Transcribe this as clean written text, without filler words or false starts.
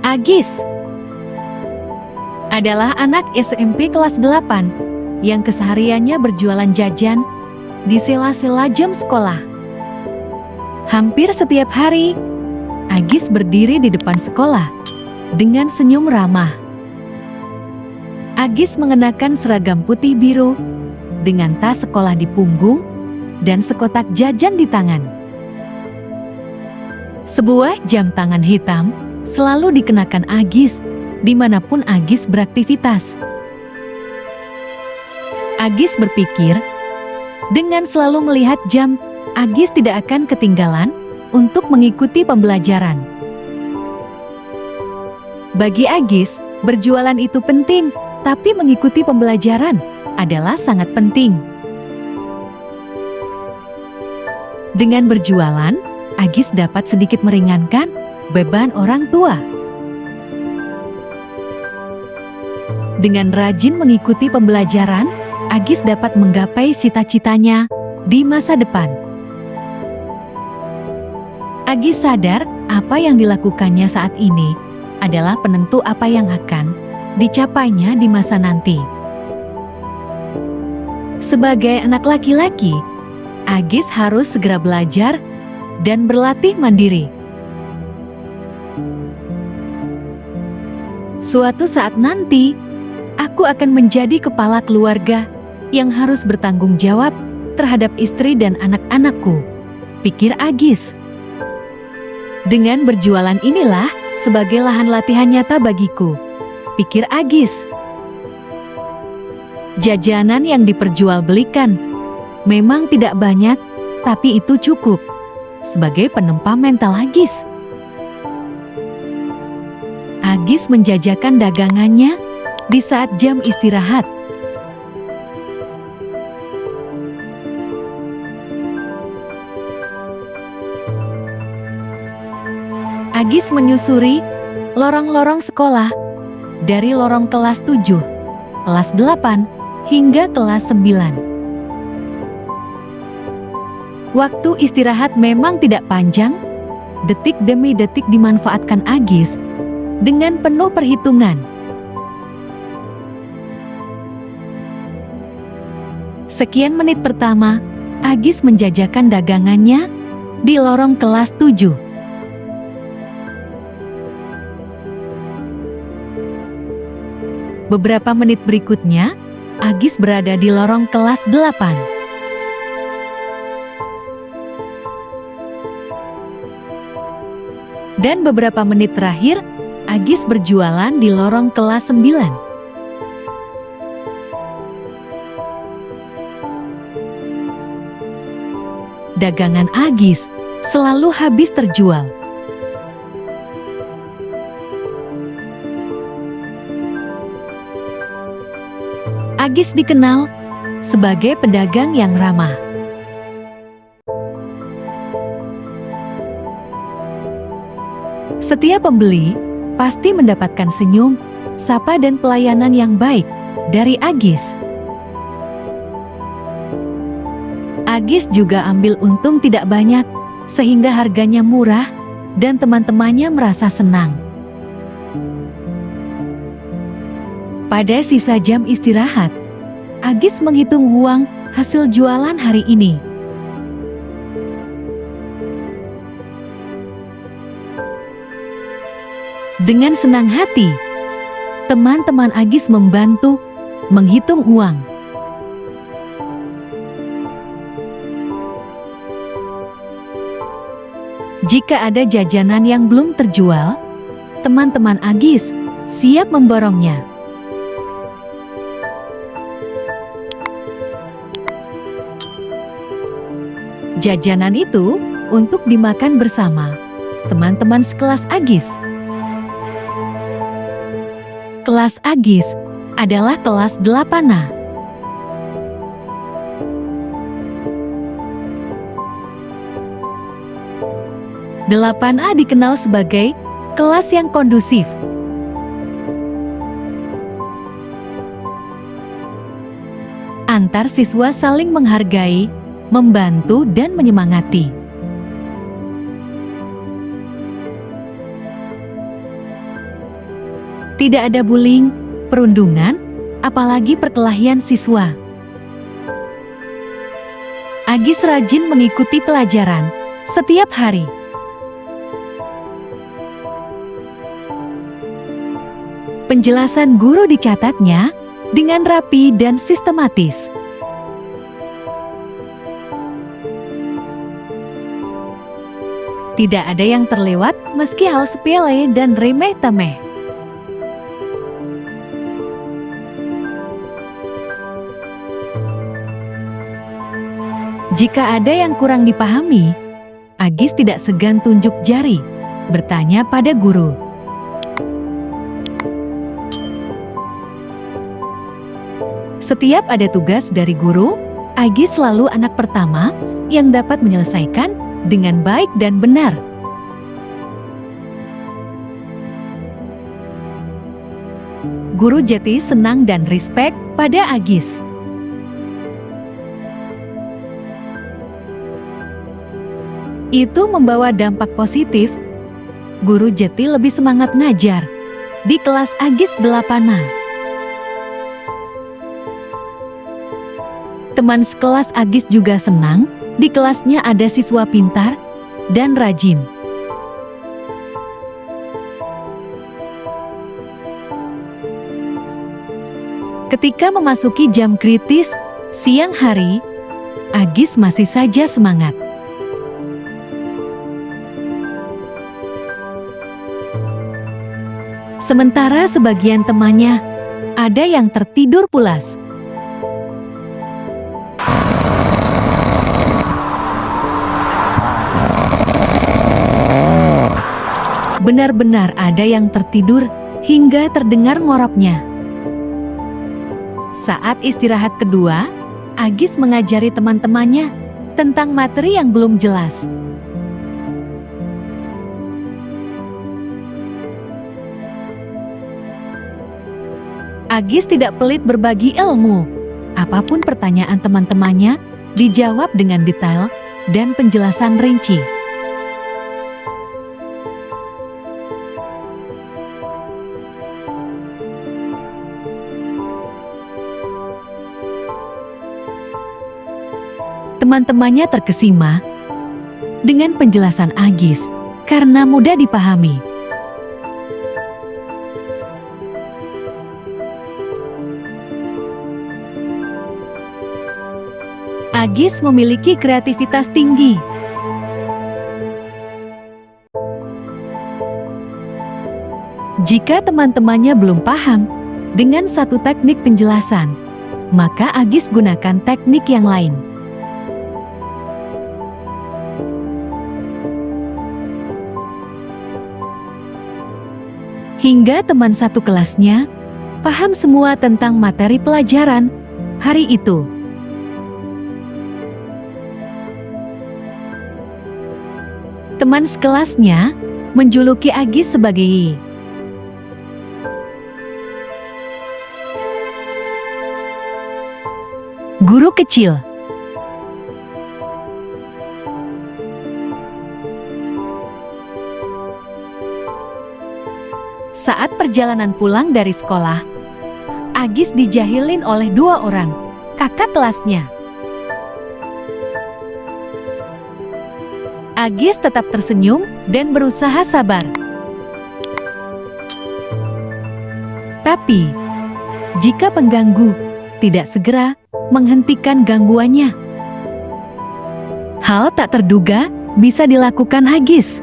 Agis adalah anak SMP kelas 8 yang kesehariannya berjualan jajan di sela-sela jam sekolah. Hampir setiap hari, Agis berdiri di depan sekolah dengan senyum ramah. Agis mengenakan seragam putih biru dengan tas sekolah di punggung dan sekotak jajan di tangan. Sebuah jam tangan hitam selalu dikenakan Agis dimanapun Agis beraktivitas. Agis berpikir, dengan selalu melihat jam, Agis tidak akan ketinggalan untuk mengikuti pembelajaran. Bagi Agis, berjualan itu penting, tapi mengikuti pembelajaran adalah sangat penting. Dengan berjualan, Agis dapat sedikit meringankan beban orang tua. Dengan rajin mengikuti pembelajaran, Agis dapat menggapai cita-citanya di masa depan. Agis sadar apa yang dilakukannya saat ini adalah penentu apa yang akan dicapainya di masa nanti. Sebagai anak laki-laki, Agis harus segera belajar dan berlatih mandiri. Suatu saat nanti, aku akan menjadi kepala keluarga yang harus bertanggung jawab terhadap istri dan anak-anakku, pikir Agis. Dengan berjualan inilah sebagai lahan latihan nyata bagiku, pikir Agis. Jajanan yang diperjualbelikan memang tidak banyak, tapi itu cukup sebagai penempa mental Agis. Agis menjajakan dagangannya di saat jam istirahat. Agis menyusuri lorong-lorong sekolah dari lorong kelas 7, kelas 8, hingga kelas 9. Waktu istirahat memang tidak panjang, detik demi detik dimanfaatkan Agis dengan penuh perhitungan. Sekian menit pertama, Agis menjajakan dagangannya di lorong kelas 7. Beberapa menit berikutnya, Agis berada di lorong kelas 8. Dan beberapa menit terakhir, Agis berjualan di lorong kelas 9. Dagangan Agis selalu habis terjual. Agis dikenal sebagai pedagang yang ramah. Setiap pembeli pasti mendapatkan senyum, sapa dan pelayanan yang baik dari Agis. Agis juga ambil untung tidak banyak, sehingga harganya murah dan teman-temannya merasa senang. Pada sisa jam istirahat, Agis menghitung uang hasil jualan hari ini. Dengan senang hati, teman-teman Agis membantu menghitung uang. Jika ada jajanan yang belum terjual, teman-teman Agis siap memborongnya. Jajanan itu untuk dimakan bersama teman-teman sekelas Agis. Kelas Agis adalah kelas 8A. Delapan A dikenal sebagai kelas yang kondusif. Antar siswa saling menghargai, membantu dan menyemangati. Tidak ada bullying, perundungan, apalagi perkelahian siswa. Agis rajin mengikuti pelajaran setiap hari. Penjelasan guru dicatatnya dengan rapi dan sistematis. Tidak ada yang terlewat meski hal sepele dan remeh-temeh. Jika ada yang kurang dipahami, Agis tidak segan tunjuk jari, bertanya pada guru. Setiap ada tugas dari guru, Agis selalu anak pertama yang dapat menyelesaikan dengan baik dan benar. Guru Jati senang dan respect pada Agis. Itu membawa dampak positif. Guru Jati lebih semangat ngajar di kelas Agis 8A. Teman sekelas Agis juga senang, di kelasnya ada siswa pintar dan rajin. Ketika memasuki jam kritis, siang hari, Agis masih saja semangat. Sementara sebagian temannya, ada yang tertidur pulas. Benar-benar ada yang tertidur hingga terdengar ngoroknya. Saat istirahat kedua, Agis mengajari teman-temannya tentang materi yang belum jelas. Agis tidak pelit berbagi ilmu. Apapun pertanyaan teman-temannya, dijawab dengan detail dan penjelasan rinci. Teman-temannya terkesima dengan penjelasan Agis karena mudah dipahami. Agis memiliki kreativitas tinggi. Jika teman-temannya belum paham dengan satu teknik penjelasan, maka Agis gunakan teknik yang lain. Hingga teman satu kelasnya paham semua tentang materi pelajaran hari itu. Teman sekelasnya menjuluki Agis sebagai guru kecil. Saat perjalanan pulang dari sekolah, Agis dijahilin oleh dua orang kakak kelasnya. Agis tetap tersenyum dan berusaha sabar. Tapi, jika pengganggu tidak segera menghentikan gangguannya, hal tak terduga bisa dilakukan Agis.